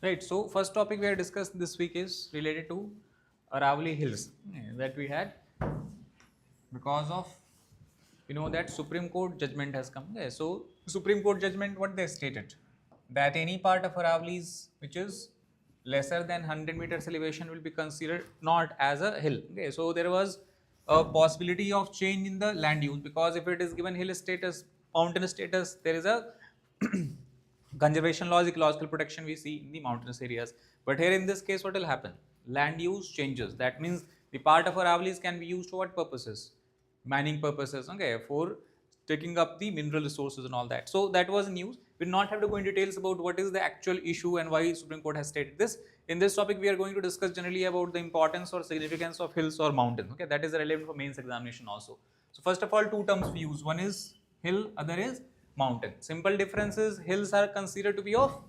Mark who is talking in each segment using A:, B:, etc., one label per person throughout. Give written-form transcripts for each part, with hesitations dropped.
A: Right. So first topic we have discussed this week is related to Aravalli Hills that we had because of that Supreme Court judgment has come. So Supreme Court judgment, what they stated, that any part of Aravallis which is lesser than 100 meters elevation will be considered not as a hill. Okay, so there was a possibility of change in the land use, because if it is given hill status, mountain status, there is a conservation laws, ecological protection we see in the mountainous areas. But here in this case, what will happen? Land use changes. That means the part of Aravallis can be used for what purposes? Mining purposes, okay, for taking up the mineral resources and all that. So that was news. We will not have to go in details about what is the actual issue and why Supreme Court has stated this. In this topic, we are going to discuss generally about the importance or significance of hills or mountains. Okay, that is relevant for mains examination also. So first of all, two terms we use. One is hill, other is mountain. Simple difference is hills are considered to be of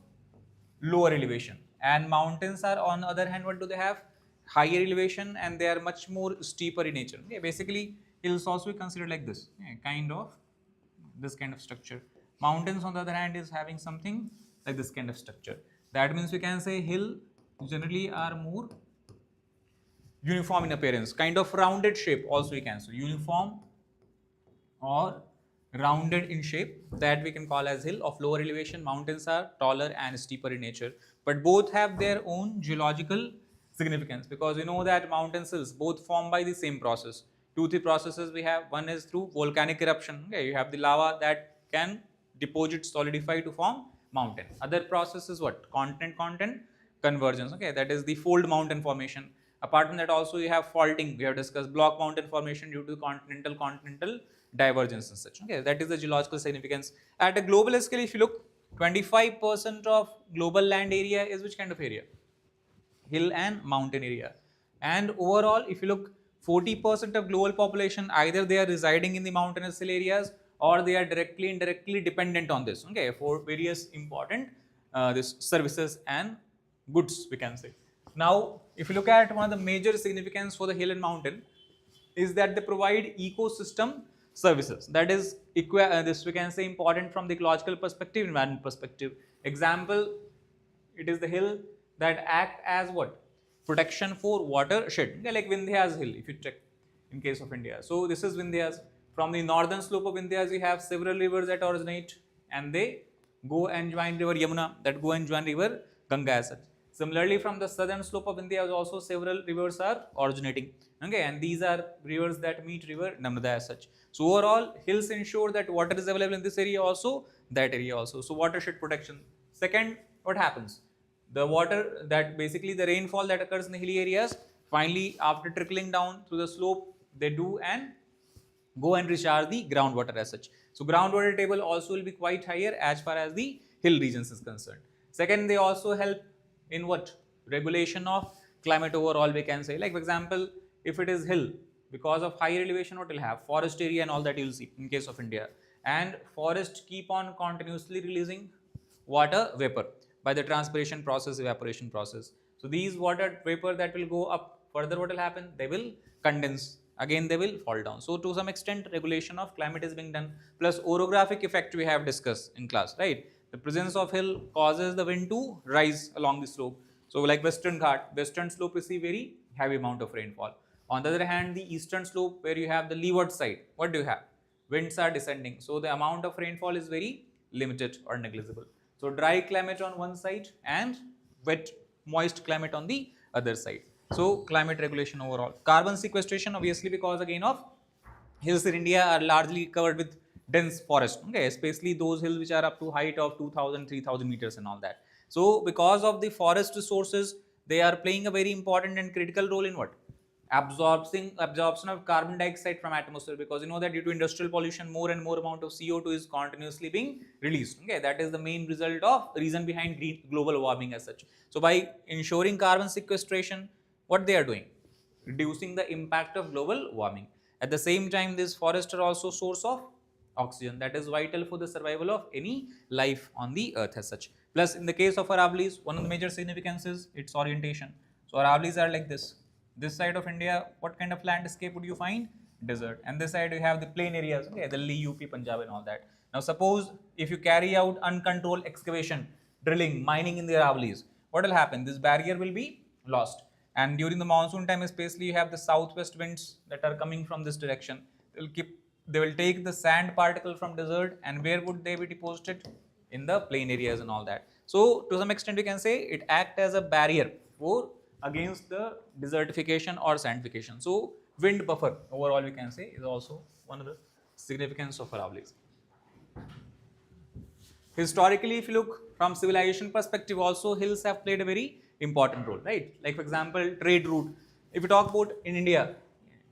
A: lower elevation, and mountains are on the other hand, what do they have? Higher elevation, and they are much more steeper in nature. Okay, basically hills also considered like this, kind of this kind of structure. Mountains on the other hand is having something like this kind of structure. That means we can say hill generally are more uniform in appearance, kind of rounded shape also we can say, uniform or rounded in shape, that we can call as hill of lower elevation. Mountains are taller and steeper in nature, but both have their own geological significance, because we know that mountain hills both formed by the same process. Two, three processes we have. One is through volcanic eruption. Okay, you have the lava that can deposit, solidify to form mountain. Other process is what? Continent convergence. Okay, that is the fold mountain formation. Apart from that, also you have faulting. We have discussed block mountain formation due to continental divergence and such. Okay, that is the geological significance. At a global scale, if you look, 25% of global land area is which kind of area? Hill and mountain area. And overall, if you look, 40% of global population, either they are residing in the mountainous hill areas or they are directly indirectly dependent on this, okay, for various important this services and goods, we can say. Now, if you look at one of the major significance for the hill and mountain is that they provide ecosystem services. That is, this we can say important from the ecological perspective, environment perspective. Example, it is the hill that act as what? Protection for watershed. Okay, like Vindhyas hill, if you check in case of India. So this is Vindhyas. From the northern slope of Vindhyas, you have several rivers that originate and they go and join river Yamuna, that go and join river Ganga as such. Similarly, from the southern slope of India, also several rivers are originating. Okay, and these are rivers that meet river Narmada as such. So overall, hills ensure that water is available in this area also, that area also. So watershed protection. Second, what happens? The water that basically the rainfall that occurs in the hilly areas, finally after trickling down through the slope, they do and go and recharge the groundwater as such. So groundwater table also will be quite higher as far as the hill regions is concerned. Second, they also help in what? Regulation of climate overall, we can say. Like for example, if it is hill, because of higher elevation, what will have? Forest area and all that you will see in case of India. And forest keep on continuously releasing water vapor by the transpiration process, evaporation process. So these water vapor that will go up further, what will happen? They will condense. Again, they will fall down. So to some extent, regulation of climate is being done. Plus orographic effect we have discussed in class, right? The presence of hill causes the wind to rise along the slope. So like Western Ghat, Western slope receive very heavy amount of rainfall. On the other hand, the eastern slope where you have the leeward side, what do you have? Winds are descending. So the amount of rainfall is very limited or negligible. So dry climate on one side and wet moist climate on the other side. So climate regulation overall. Carbon sequestration, obviously, because again of hills in India are largely covered with dense forest, okay, especially those hills which are up to height of 2000, 3000 meters and all that. So because of the forest resources, they are playing a very important and critical role in what? Absorption of carbon dioxide from atmosphere, because you know that due to industrial pollution, more and more amount of CO2 is continuously being released. Okay, that is the main result of reason behind global warming as such. So by ensuring carbon sequestration, what they are doing? Reducing the impact of global warming. At the same time, these forests are also source of oxygen that is vital for the survival of any life on the earth as such. Plus, in the case of Aravallis, one of the major significance is its orientation. So Aravallis are like this. This side of India, what kind of landscape would you find? Desert. And this side you have the plain areas, okay, Delhi, UP, Punjab and all that. Now suppose if you carry out uncontrolled excavation, drilling, mining in the Aravallis, what will happen? This barrier will be lost. And during the monsoon time, especially, you have the southwest winds that are coming from this direction. They will take the sand particle from desert, and where would they be deposited? In the plain areas and all that. So to some extent, we can say it act as a barrier for against the desertification or sandification. So wind buffer overall, we can say, is also one of the significance of Aravallis. Historically, if you look from civilization perspective, also hills have played a very important role, right? Like for example, trade route. If you talk about in India,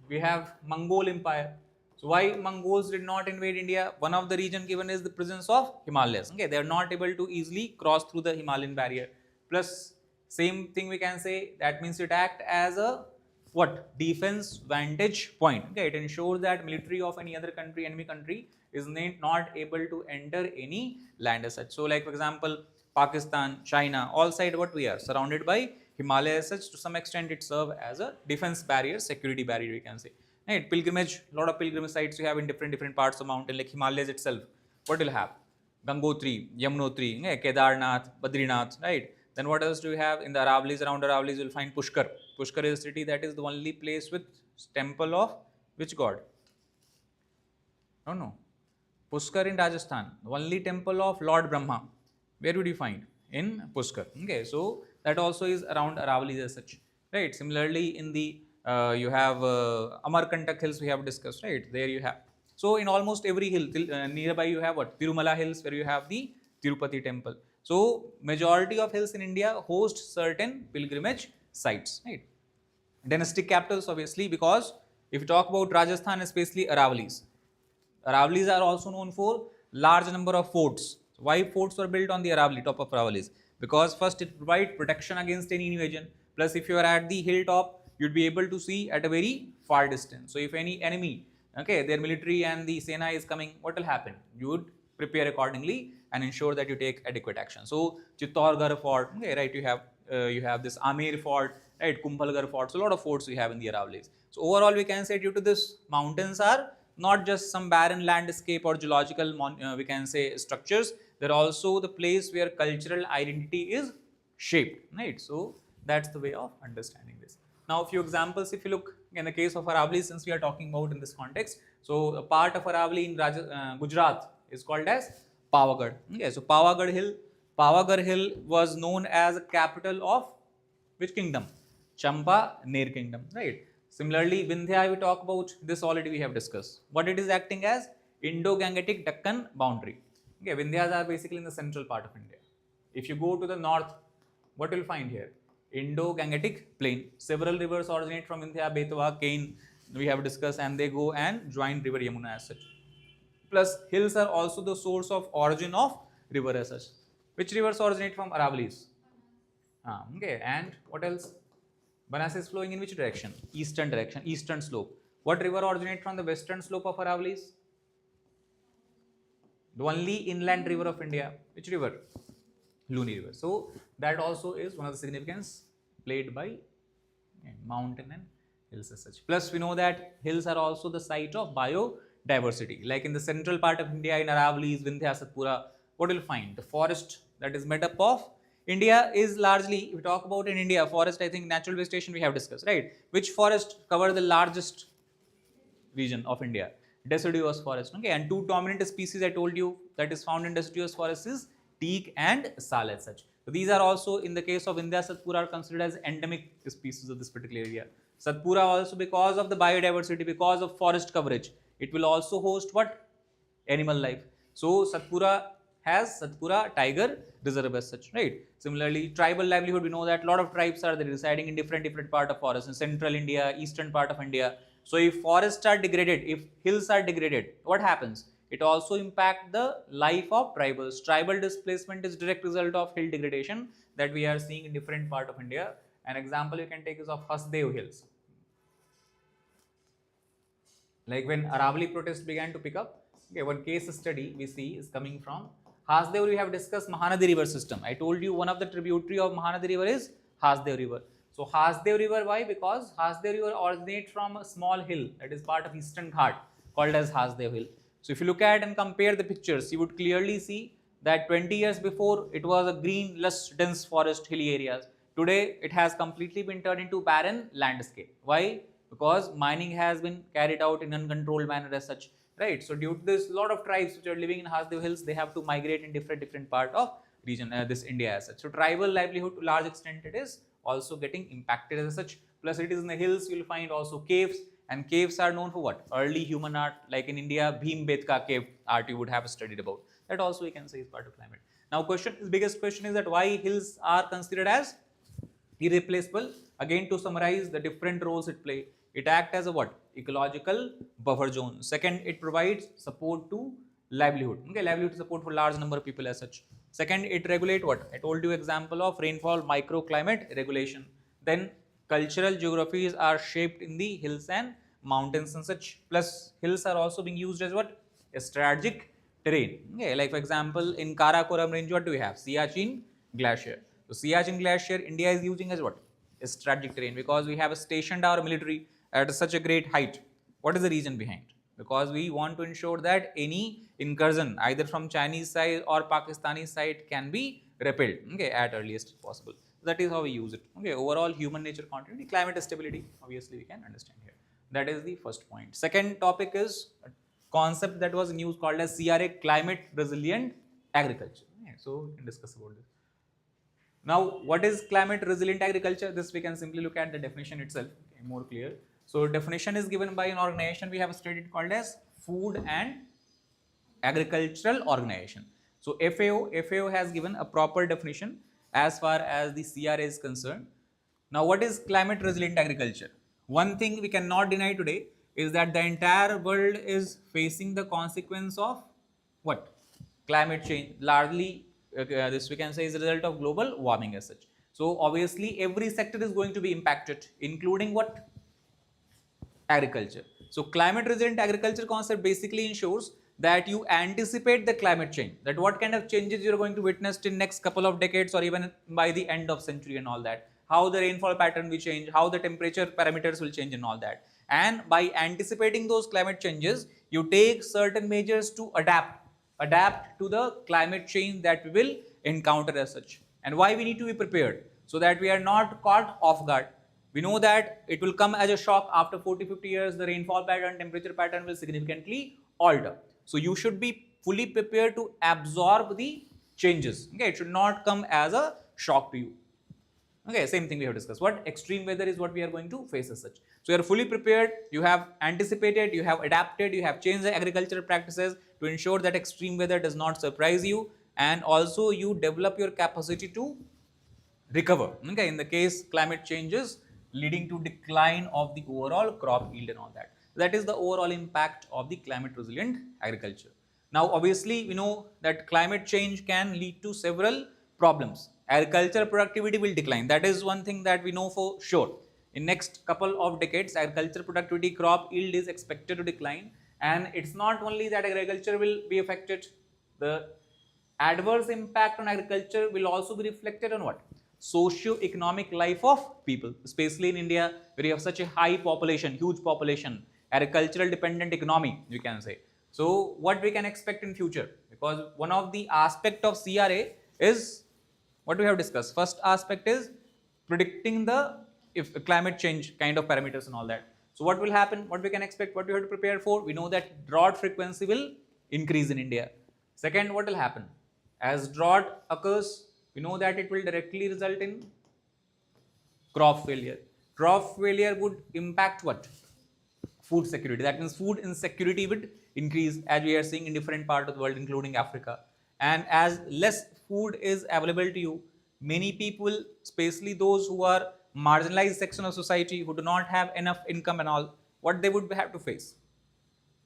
A: we have Mongol Empire. So why Mongols did not invade India? One of the reason given is the presence of Himalayas. Okay, they are not able to easily cross through the Himalayan barrier. Plus, same thing we can say, that means it act as a what? Defense vantage point. Okay, it ensures that military of any other country, enemy country, is not able to enter any land as such. So like for example, Pakistan, China, all side what we are surrounded by Himalaya as such. To some extent, it serve as a defense barrier, security barrier, we can say. Right, pilgrimage, lot of pilgrimage sites you have in different parts of mountain, like Himalayas itself. What will have? Gangotri, Yamunotri, Kedarnath, Badrinath, right? Then what else do you have? In the Aravallis, around Aravallis, you will find Pushkar. Pushkar is a city that is the only place with temple of which god? No. Pushkar in Rajasthan, the only temple of Lord Brahma. Where would you find? In Pushkar. Okay, so that also is around Aravallis as such, right? Similarly, in the you have Amarkantak hills we have discussed, right? There you have. So in almost every hill nearby you have what? Tirumala hills, where you have the Tirupati temple. So majority of hills in India host certain pilgrimage sites, right? Dynastic capitals, obviously, because if you talk about Rajasthan, especially Aravallis, Aravallis are also known for large number of forts. So why forts were built on the Aravalli, top of Aravallis? Because first it provides protection against any invasion. Plus, if you are at the hilltop, you'd be able to see at a very far distance. So if any enemy, okay, their military and the Sena is coming, what will happen? You would prepare accordingly and ensure that you take adequate action. So Chittorgarh fort, okay, right? You have this Amer fort, right? Kumbhalgarh fort. So a lot of forts we have in the Aravallis. So overall, we can say due to this, mountains are not just some barren landscape or geological, we can say, structures. They're also the place where cultural identity is shaped, right? So that's the way of understanding this. Now, a few examples, if you look in the case of Aravalli, since we are talking about in this context. So a part of Aravalli in Gujarat is called as Pavagadh. Okay, so Pavagadh Hill was known as a capital of which kingdom? Champa Ner kingdom, right? Similarly, Vindhya, we talk about this already, we have discussed. What it is acting as? Indo-Gangetic Deccan boundary. Okay, Vindhyas are basically in the central part of India. If you go to the north, what will you find here? Indo-Gangetic plain. Several rivers originate from Vindhya, Betwa, Kain, we have discussed, and they go and join river Yamuna as such. Plus, hills are also the source of origin of river as such. Which rivers originate from Aravallis? Okay, and what else? Banas is flowing in which direction? Eastern direction, eastern slope. What river originates from the western slope of Aravallis? The only inland river of India. Which river? Luni river. So that also is one of the significance played by mountain and hills as such. Plus, we know that hills are also the site of biodiversity. Like in the central part of India, in Aravallis, Vindhya, Satpura, what will you find? The forest that is made up of India is largely, if we talk about in India, forest, I think natural vegetation we have discussed, right? Which forest cover the largest region of India? Deciduous forest, okay? And two dominant species I told you that is found in deciduous forest is teak and sal as such. So these are also, in the case of India, Satpura are considered as endemic species of this particular area. Satpura also, because of the biodiversity, because of forest coverage, it will also host what? Animal life. So Satpura has Satpura Tiger Reserve as such, right? Similarly, tribal livelihood, we know that a lot of tribes are there residing in different part of forest in central India, eastern part of India. So if forests are degraded, if hills are degraded, what happens? It also impacts the life of tribals. Tribal displacement is direct result of hill degradation that we are seeing in different part of India. An example you can take is of Hasdev Hills. Like when Aravalli protest began to pick up, okay, one case study we see is coming from Hasdev. We have discussed Mahanadi river system. I told you one of the tributary of Mahanadi river is Hasdev river. So Hasdev river, why? Because Hasdev river originates from a small hill that is part of Eastern Ghat called as Hasdev hill. So if you look at and compare the pictures, you would clearly see that 20 years before it was a green, lush, dense forest, hilly areas. Today it has completely been turned into barren landscape. Why? Because mining has been carried out in uncontrolled manner as such, right? So due to this, lot of tribes which are living in Hasdev Hills, they have to migrate in different part of region, this India as such. So tribal livelihood to large extent it is also getting impacted as such. Plus it is in the hills, you will find also caves, and caves are known for what? Early human art, like in India, Bhimbetka cave art you would have studied about. That also we can say is part of climate. Now biggest question is that why hills are considered as irreplaceable? Again, to summarize the different roles it play, it acts as a what? Ecological buffer zone. Second, it provides support to livelihood. Okay, livelihood support for large number of people as such. Second, it regulate what? I told you example of rainfall microclimate regulation. Then cultural geographies are shaped in the hills and mountains and such. Plus hills are also being used as what? A strategic terrain. Okay, like for example in Karakoram range, what do we have? Siachen glacier. So Siachen glacier India is using as what? A strategic terrain, because we have stationed our military at such a great height. What is the reason behind? Because we want to ensure that any incursion either from Chinese side or Pakistani side can be repelled, okay, at earliest possible. That is how we use it. Okay, overall human nature continuity, climate stability, obviously we can understand here. That is the first point. Second topic is a concept that was in use called as CRA, climate resilient agriculture. Okay, so we can discuss about this. Now, what is climate resilient agriculture? This we can simply look at the definition itself, okay, more clear. So, definition is given by an organization we have studied called as Food and Agricultural Organization. So, FAO has given a proper definition as far as the CRA is concerned. Now, what is climate resilient agriculture? One thing we cannot deny today is that the entire world is facing the consequence of what? Climate change. Largely, this we can say is a result of global warming as such. So, obviously, every sector is going to be impacted, including what? Agriculture. So climate resilient agriculture concept basically ensures that you anticipate the climate change, that what kind of changes you are going to witness in next couple of decades or even by the end of century and all that, how the rainfall pattern will change, how the temperature parameters will change and all that. And by anticipating those climate changes, you take certain measures to adapt to the climate change that we will encounter as such. And why we need to be prepared? So that we are not caught off guard. We know that it will come as a shock after 40-50 years, the rainfall pattern, temperature pattern will significantly alter. So you should be fully prepared to absorb the changes. Okay, it should not come as a shock to you. Okay, same thing we have discussed. What extreme weather is what we are going to face as such. So you are fully prepared, you have anticipated, you have adapted, you have changed the agricultural practices to ensure that extreme weather does not surprise you, and also you develop your capacity to recover. Okay, in the case climate changes leading to decline of the overall crop yield and all that. That is the overall impact of the climate resilient agriculture. Now obviously we know that climate change can lead to several problems. Agricultural productivity will decline. That is one thing that we know for sure. In next couple of decades, agricultural productivity, crop yield is expected to decline, and it's not only that agriculture will be affected, the adverse impact on agriculture will also be reflected on what? Socio-economic life of people, especially in India, where you have such a high population, huge population, agricultural dependent economy, you can say. So what we can expect in future? Because one of the aspect of CRA is what we have discussed. First aspect is predicting the climate change kind of parameters and all that. So what will happen? What we can expect? What we have to prepare for? We know that drought frequency will increase in India. Second, what will happen? As drought occurs, we know that it will directly result in crop failure. Crop failure would impact what? Food security. That means food insecurity would increase, as we are seeing in different parts of the world, including Africa. And as less food is available to you, many people, especially those who are marginalized section of society, who do not have enough income and all, what they would have to face?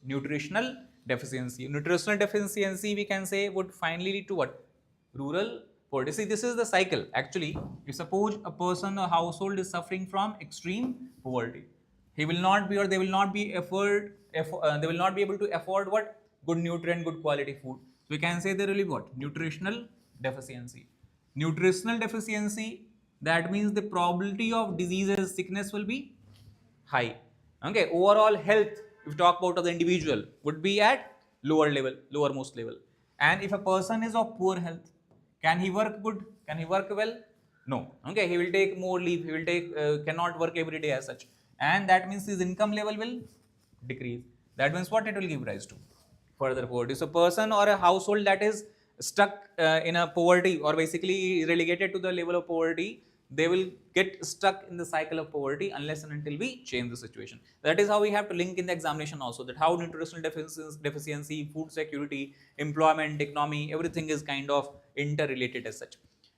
A: Nutritional deficiency. Nutritional deficiency, we can say, would finally lead to what? Rural poverty. See, this is the cycle. Actually, if suppose a person or household is suffering from extreme poverty, he will not be, or they will not be they will not be able to afford what? Good nutrient, good quality food. So we can say there will be what? Nutritional deficiency. Nutritional deficiency, that means the probability of diseases, sickness will be high. Okay, overall health, if we talk about the individual, would be at lower level, lowermost level. And if a person is of poor health, can he work good? Can he work well? No. Okay, he will take more leave, he will take cannot work every day as such, and that means his income level will decrease. That means what it will give rise to? Further poverty. So person or a household that is stuck in a poverty, or basically relegated to the level of poverty, they will get stuck in the cycle of poverty unless and until we change the situation. That is how we have to link in the examination also, that how nutritional deficiency, food security, employment, economy, everything is kind of interrelated as such.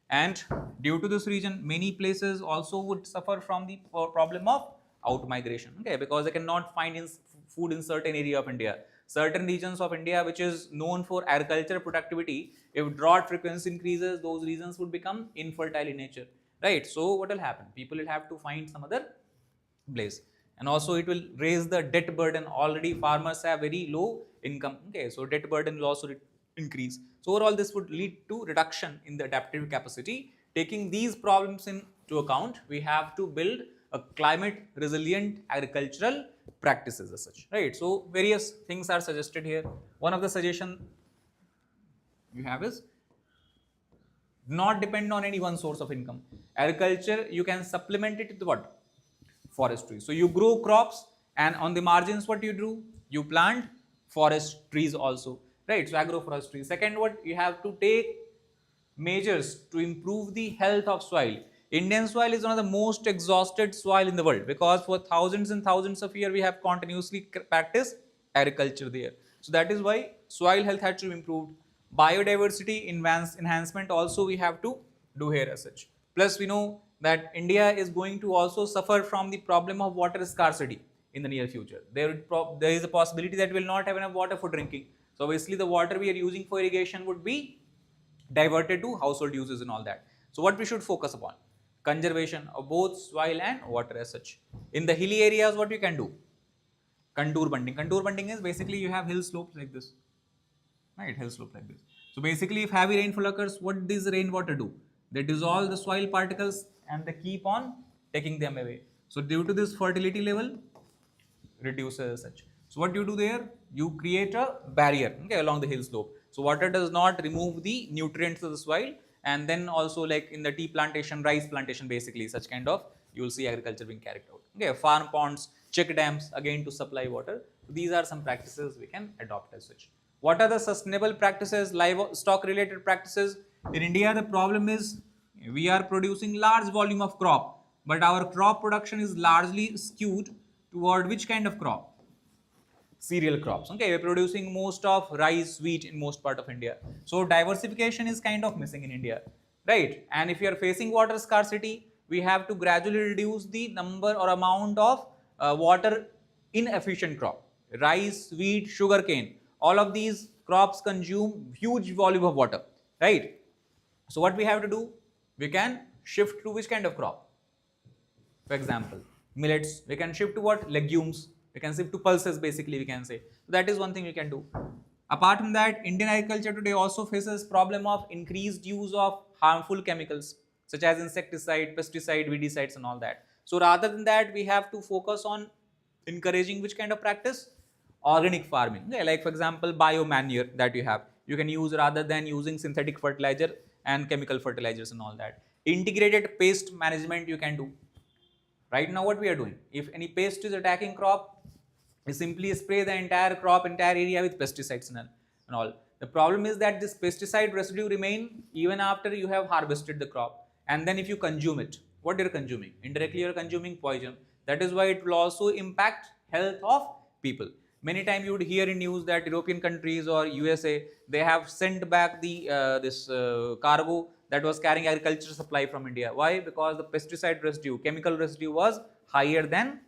A: And due to this reason, many places also would suffer from the problem of out migration, okay, because they cannot find food in certain area of India. Certain regions of India which is known for agricultural productivity, if drought frequency increases, those regions would become infertile in nature, right? So what will happen? People will have to find some other place, and also it will raise the debt burden. Already farmers have very low income, okay, so debt burden will also increase. So overall this would lead to reduction in the adaptive capacity. Taking these problems into account, we have to build a climate resilient agricultural practices as such, right? So various things are suggested here. One of the suggestion we have is not depend on any one source of income. Agriculture, you can supplement it with what? Forestry. So you grow crops, and on the margins what you do? You plant forest trees also, right? So agroforestry. Second, what you have to take measures to improve the health of soil. Indian soil is one of the most exhausted soil in the world, because for thousands and thousands of years we have continuously practiced agriculture there. So that is why soil health has to be improved. Biodiversity enhancement also we have to do here as such. Plus we know that India is going to also suffer from the problem of water scarcity in the near future. There is a possibility that we will not have enough water for drinking. So obviously the water we are using for irrigation would be diverted to household uses and all that. So what we should focus upon? Conservation of both soil and water as such. In the hilly areas, what you can do? Contour bunting. Contour bunting is basically you have hill slopes like this, right? Hill slope like this. So basically if heavy rainfall occurs, what does rainwater do? They dissolve the soil particles and they keep on taking them away. So due to this, fertility level reduces as such. So what you do there? You create a barrier, okay, along the hill slope. So water does not remove the nutrients of the soil, and then also like in the tea plantation, rice plantation, basically such kind of you will see agriculture being carried out. Okay, farm ponds, check dams, again to supply water. So these are some practices we can adopt as such. What are the sustainable practices, livestock related practices? In India, the problem is we are producing large volume of crop, but our crop production is largely skewed toward which kind of crop? Cereal crops. Okay, we're producing most of rice, wheat in most part of India. So diversification is kind of missing in India, right? And if you are facing water scarcity, we have to gradually reduce the number or amount of water inefficient crop. Rice, wheat, sugarcane, all of these crops consume huge volume of water, right? So what we have to do? We can shift to which kind of crop? For example, millets. We can shift to what? Legumes. We can shift to pulses, basically we can say. So that is one thing we can do. Apart from that, Indian agriculture today also faces problem of increased use of harmful chemicals such as insecticide, pesticide, weedicides and all that. So rather than that, we have to focus on encouraging which kind of practice? Organic farming. Okay, like for example, biomanure that you have. You can use rather than using synthetic fertilizer and chemical fertilizers and all that. Integrated pest management you can do. Right now what we are doing? If any pest is attacking crop, we simply spray the entire crop, entire area with pesticides and all. The problem is that this pesticide residue remain even after you have harvested the crop. And then if you consume it, what you're consuming? Indirectly you're consuming poison. That is why it will also impact health of people. Many times you would hear in news that European countries or USA, they have sent back the cargo that was carrying agriculture supply from India. Why? Because the pesticide residue, chemical residue was higher than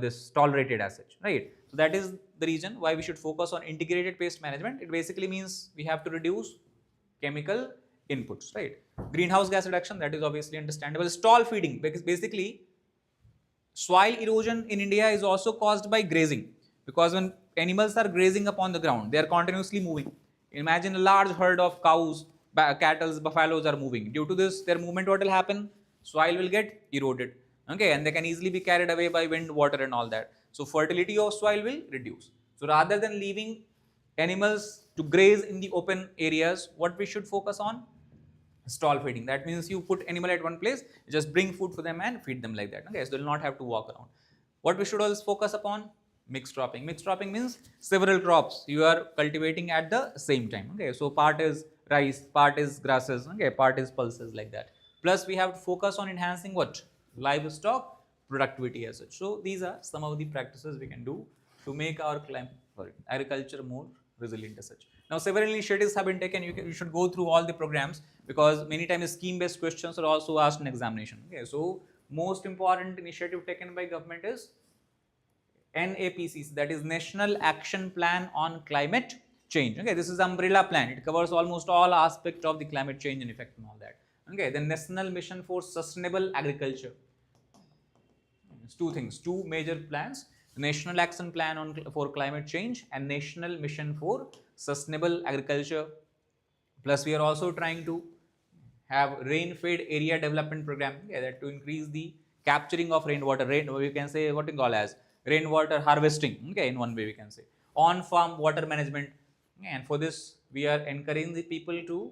A: this tolerated as such, right? So that is the reason why we should focus on integrated pest management. It basically means we have to reduce chemical inputs, right? Greenhouse gas reduction, that is obviously understandable. Stall feeding, because basically soil erosion in India is also caused by grazing, because when animals are grazing upon the ground, they are continuously moving. Imagine a large herd of cows, cattle, buffaloes are moving. Due to this, their movement, what will happen? Soil will get eroded. Okay, and they can easily be carried away by wind, water and all that. So fertility of soil will reduce. So rather than leaving animals to graze in the open areas, what we should focus on? Stall feeding. That means you put animal at one place, just bring food for them and feed them like that. Okay, so they will not have to walk around. What we should also focus upon? Mixed cropping. Mixed cropping means several crops you are cultivating at the same time. Okay, so part is rice, part is grasses, okay, part is pulses like that. Plus we have to focus on enhancing what? Livestock productivity as such. So these are some of the practices we can do to make our agriculture more resilient as such. Now several initiatives have been taken. You should go through all the programs because many times scheme based questions are also asked in examination. Okay, so most important initiative taken by government is NAPCC, that is National Action Plan on Climate Change. Okay, this is umbrella plan. It covers almost all aspects of the climate change and effect and all that. Okay, the National Mission for Sustainable Agriculture. It's two things, two major plans: National Action Plan for Climate Change and National Mission for Sustainable Agriculture. Plus, we are also trying to have rain-fed area development program, that to increase the capturing of rainwater. We can say what we call as rainwater harvesting. Okay, in one way we can say on-farm water management. And for this, we are encouraging the people to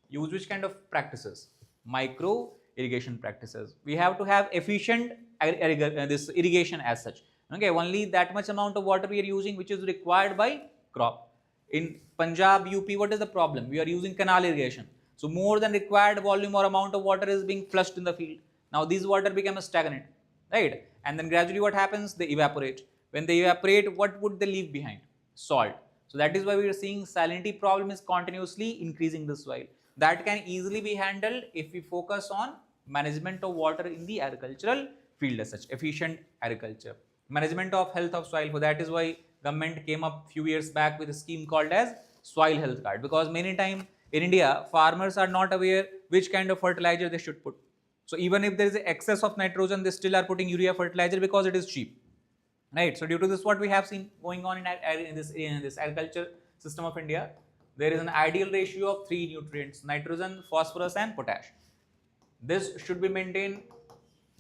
A: use which kind of practices? Micro irrigation practices. We have to have efficient this irrigation as such. Okay, only that much amount of water we are using which is required by crop. In Punjab, UP, what is the problem? We are using canal irrigation. So more than required volume or amount of water is being flushed in the field. Now these water become stagnant, right? And then gradually what happens? They evaporate. When they evaporate, what would they leave behind? Salt. So that is why we are seeing salinity problem is continuously increasing the soil. That can easily be handled if we focus on management of water in the agricultural field as such, efficient agriculture. Management of health of soil. So that is why government came up few years back with a scheme called as soil health card, because many times in India, farmers are not aware which kind of fertilizer they should put. So even if there is an excess of nitrogen, they still are putting urea fertilizer because it is cheap, right? So due to this, what we have seen going on in this agriculture system of India, there is an ideal ratio of 3 nutrients: nitrogen, phosphorus and potash. This should be maintained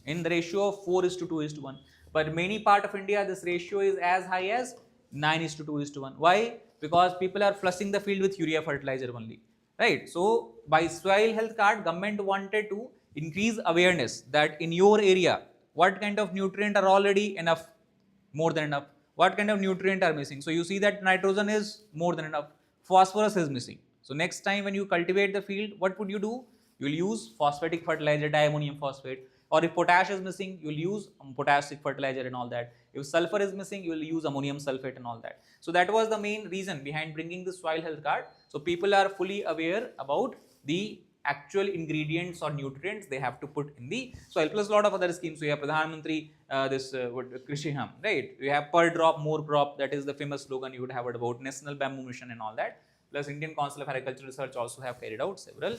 A: in the ratio of 4:2:1. But many part of India, this ratio is as high as 9:2:1. Why? Because people are flushing the field with urea fertilizer only, right? So by soil health card, government wanted to increase awareness that in your area, what kind of nutrient are already enough, more than enough, what kind of nutrient are missing. So you see that nitrogen is more than enough, phosphorus is missing. So next time when you cultivate the field, what would you do? You will use phosphatic fertilizer, diammonium phosphate. Or if potash is missing, you will use potassic fertilizer and all that. If sulfur is missing, you will use ammonium sulfate and all that. So that was the main reason behind bringing the soil health card. So people are fully aware about the actual ingredients or nutrients they have to put in the soil. Plus a lot of other schemes. We have Pradhan Mantri, Krishi Ham, right? We have per drop, more crop. That is the famous slogan you would have heard about. National Bamboo Mission and all that. Plus Indian Council of Agricultural Research also have carried out several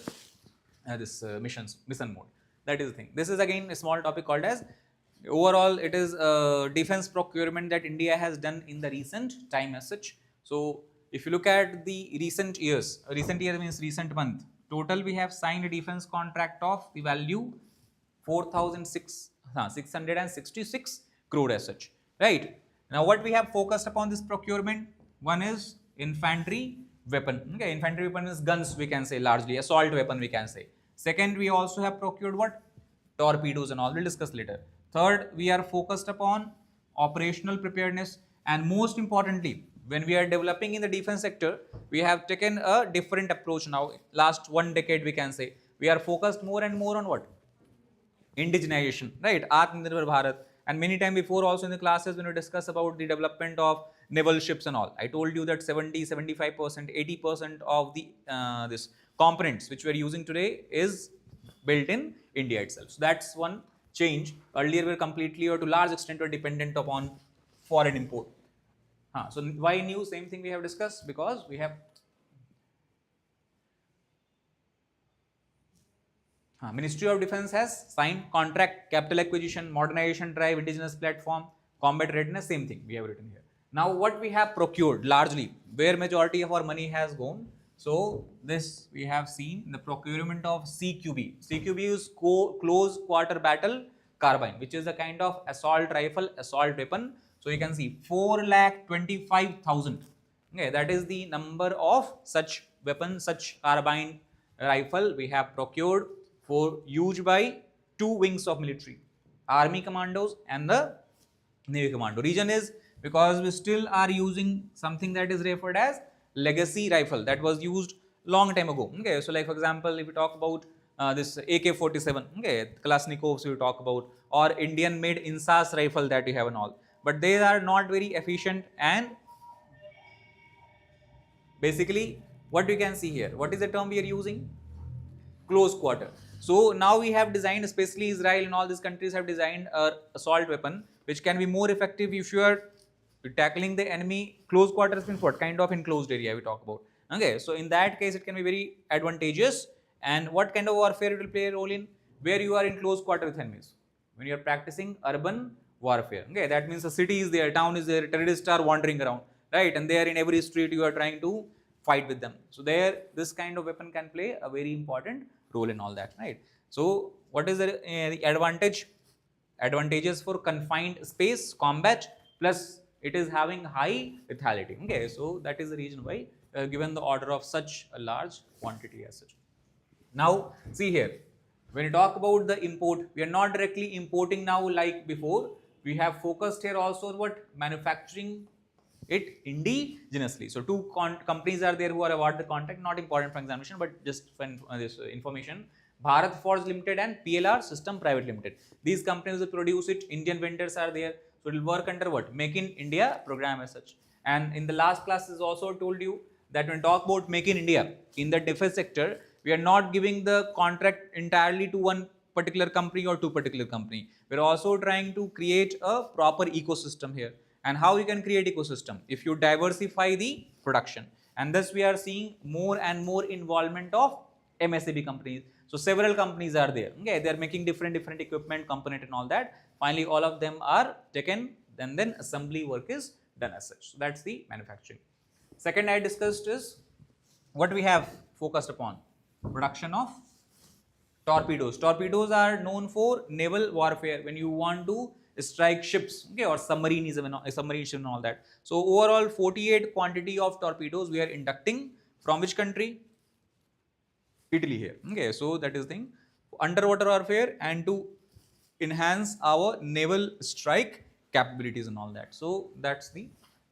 A: mission mode. That is the thing. This is again a small topic called as overall it is defense procurement that India has done in the recent time as such. So if you look at the recent year means recent month, total we have signed a defense contract of the value 4,666 crore as such, right? Now what we have focused upon this procurement, one is infantry weapon. Okay, infantry weapon is guns, we can say, largely assault weapon we can say. Second, we also have procured what? Torpedoes and all, we'll discuss later. Third, we are focused upon operational preparedness, and most importantly, when we are developing in the defense sector, we have taken a different approach now. Last 1 decade we can say, we are focused more and more on what? Indigenization, right? Atmanirbhar Bharat. And many times before also in the classes when we discuss about the development of naval ships and all, I told you that 70, 75%, 80% of the this components which we are using today is built in India itself. So that's one change. Earlier we were completely or to large extent were dependent upon foreign import. So why new? Same thing we have discussed, because we have Ministry of Defence has signed contract, capital acquisition, modernization drive, indigenous platform, combat readiness, same thing we have written here. Now what we have procured largely, where majority of our money has gone. So this we have seen in the procurement of CQB. CQB is close quarter battle carbine, which is a kind of assault rifle, assault weapon. So you can see 4,25,000 Okay, that is the number of such weapons, such carbine rifle we have procured for used by two wings of military, army commandos and the navy commando. Reason is because we still are using something that is referred as legacy rifle that was used long time ago. Okay, so like for example, if we talk about this AK-47, okay, Kalashnikovs we talk about, or Indian made Insas rifle that we have and all, but they are not very efficient. And basically what we can see here, what is the term we are using? Close quarter. So now we have designed, especially Israel and all these countries have designed a assault weapon which can be more effective if you are tackling the enemy. Close quarters means what kind of enclosed area we talk about. Okay, so in that case it can be very advantageous. And what kind of warfare it will play a role in? Where you are in close quarter with enemies, when you are practicing urban warfare. Okay, that means a city is there, town is there, terrorists are wandering around, right? And they are in every street, you are trying to fight with them. So there, this kind of weapon can play a very important role in all that, right? So what is the advantage? Advantages for confined space combat, plus it is having high lethality. Okay, so that is the reason why given the order of such a large quantity as such. Now see here, when you talk about the import, we are not directly importing now like before. We have focused here also on what? Manufacturing it indigenously. So two companies are there who are awarded the contract, not important for examination, but just for this information. Bharat Forge Limited and PLR System Private Limited. These companies will produce it. Indian vendors are there. So it will work under what? Make in India program as such. And in the last classes also told you that when we talk about Make in India in the defense sector, we are not giving the contract entirely to one particular company or two particular company. We are also trying to create a proper ecosystem here. And how you can create ecosystem? If you diversify the production. And thus we are seeing more and more involvement of MSAB companies. So several companies are there. Okay, they are making different equipment, component and all that. Finally, all of them are taken, and then assembly work is done as such. So that's the manufacturing. Second I discussed is what we have focused upon, production of torpedoes. Torpedoes are known for naval warfare when you want to strike ships, okay, or submarines and all that. So overall 48 quantity of torpedoes we are inducting from which country? Italy here. Okay, so that is thing. Underwater warfare and to enhance our naval strike capabilities and all that. So that's the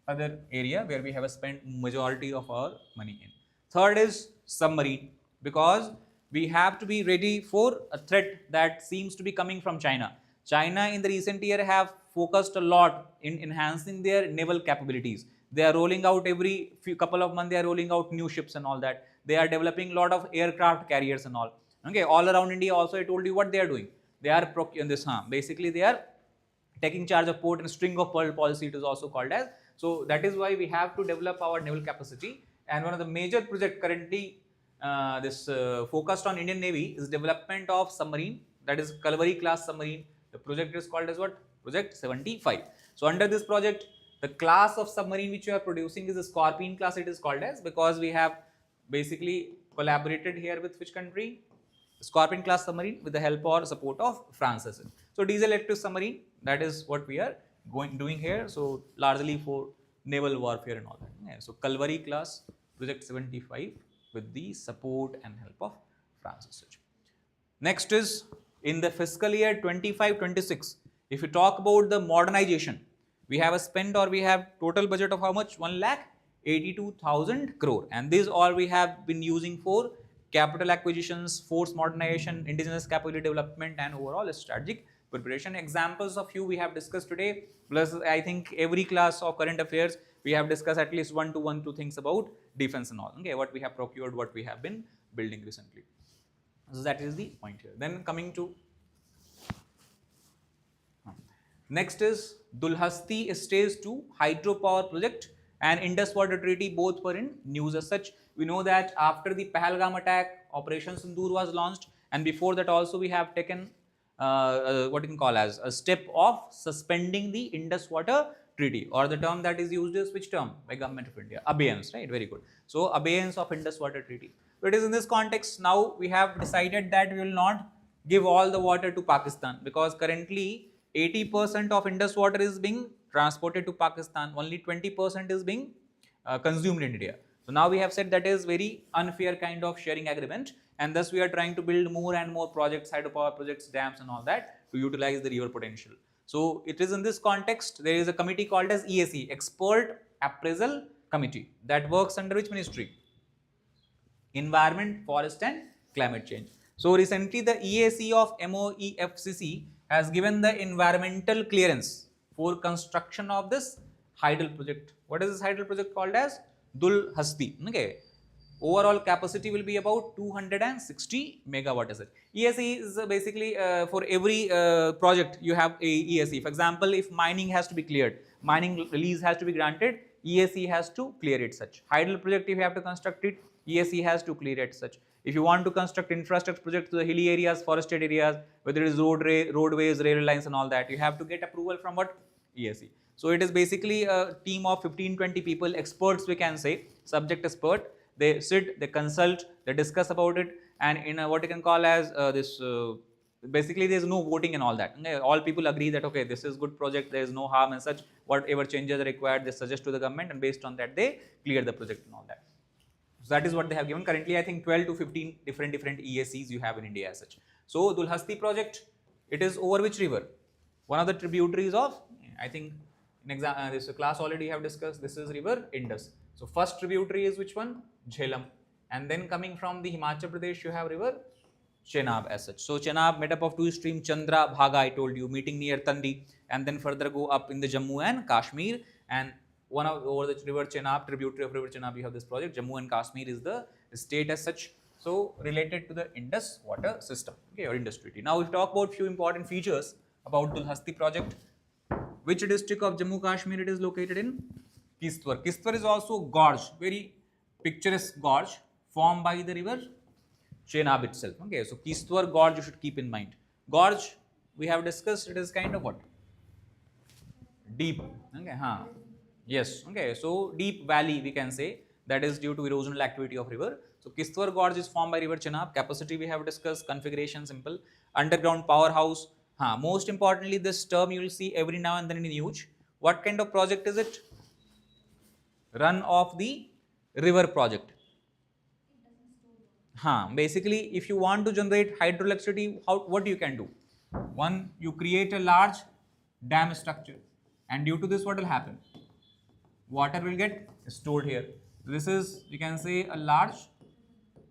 A: other area where we have spent majority of our money in. Third is submarine, because we have to be ready for a threat that seems to be coming from China. China in the recent year have focused a lot in enhancing their naval capabilities. They are rolling out every couple of months, they are rolling out new ships and all that. They are developing a lot of aircraft carriers and all. Okay, all around India also I told you what they are doing. They are basically they are taking charge of port and string of pearl policy it is also called as. So that is why we have to develop our naval capacity. And one of the major project currently focused on Indian Navy is development of submarine, that is Kalvari class submarine. The project is called as what? Project 75. So under this project, the class of submarine which you are producing is a Scorpion class it is called as, because we have basically collaborated here with which country? Scorpion class submarine with the help or support of France. So diesel electric submarine, that is what we are doing here. So largely for naval warfare and all that. Yeah, so Kalvari class project 75 with the support and help of France. Next is in the fiscal year 25-26. If you talk about the modernization, we have a spend or we have total budget of how much? 1,82,000 crore, and this all we have been using for capital acquisitions, force modernization, indigenous capability development and overall strategic preparation. Examples of few we have discussed today, plus I think every class of current affairs we have discussed at least one to two things about defense and all. Okay, what we have procured, what we have been building recently. So that is the point here. Then coming to next is Dulhasti Stage 2 hydropower project and Indus Water Treaty, both were in news as such. We know that after the Pahalgam attack, Operation Sindoor was launched, and before that also we have taken what you can call as a step of suspending the Indus Water Treaty, or the term that is used is which term by Government of India? Abeyance, right? Very good. So abeyance of Indus Water Treaty. So it is in this context now we have decided that we will not give all the water to Pakistan, because currently 80% of Indus water is being transported to Pakistan, only 20% is being consumed in India. So now we have said that is very unfair kind of sharing agreement, and thus we are trying to build more and more projects, hydropower projects, dams and all that to utilize the river potential. So it is in this context, there is a committee called as EAC, Expert Appraisal Committee, that works under which ministry? Environment, Forest and Climate Change. So recently the EAC of MOEFCC has given the environmental clearance for construction of this hydel project. What is this hydel project called as? Dul Hasti. Okay. Overall capacity will be about 260 megawatt as such. EAC is basically for every project you have a EAC. For example, if mining has to be cleared, mining lease has to be granted, EAC has to clear it such. Hydel project, if you have to construct it, EAC has to clear it such. If you want to construct infrastructure projects to the hilly areas, forested areas, whether it is roadways, railway lines and all that, you have to get approval from what? EAC. So it is basically a team of 15-20 people, experts we can say, subject expert. They sit, they consult, they discuss about it, and in what you can call as basically there is no voting and all that. Okay? All people agree that okay, this is good project, there is no harm and such, whatever changes are required they suggest to the government, and based on that they clear the project and all that. So that is what they have given. Currently I think 12 to 15 different EACs you have in India as such. So Dulhasti project, it is over which river? One of the tributaries of, I think in this class already have discussed, this is river Indus. So first tributary is which one? Jhelum. And then coming from the Himachal Pradesh you have river Chenab as such. So Chenab made up of two streams, Chandra, Bhaga I told you, meeting near Tandi, and then further go up in the Jammu and Kashmir, and one of over the river Chenab, tributary of river Chenab, you have this project. Jammu and Kashmir is the state as such. So related to the Indus water system, okay, or Indus treaty. Now we talk about few important features about Dulhasti project. Which district of Jammu Kashmir it is located in? Kistwar. Kistwar is also gorge, very picturesque gorge formed by the river Chenab itself. Okay, so Kistwar gorge you should keep in mind. Gorge we have discussed, it is kind of what? Deep. Okay, yes. Okay, so deep valley we can say, that is due to erosional activity of river. So Kistwar gorge is formed by river Chenab. Capacity we have discussed. Configuration simple. Underground powerhouse. Most importantly, this term you will see every now and then in news. What kind of project is it? Run of the river project. Basically, if you want to generate hydroelectricity, what you can do? One, you create a large dam structure, and due to this, what will happen? Water will get stored here. This is, you can say, a large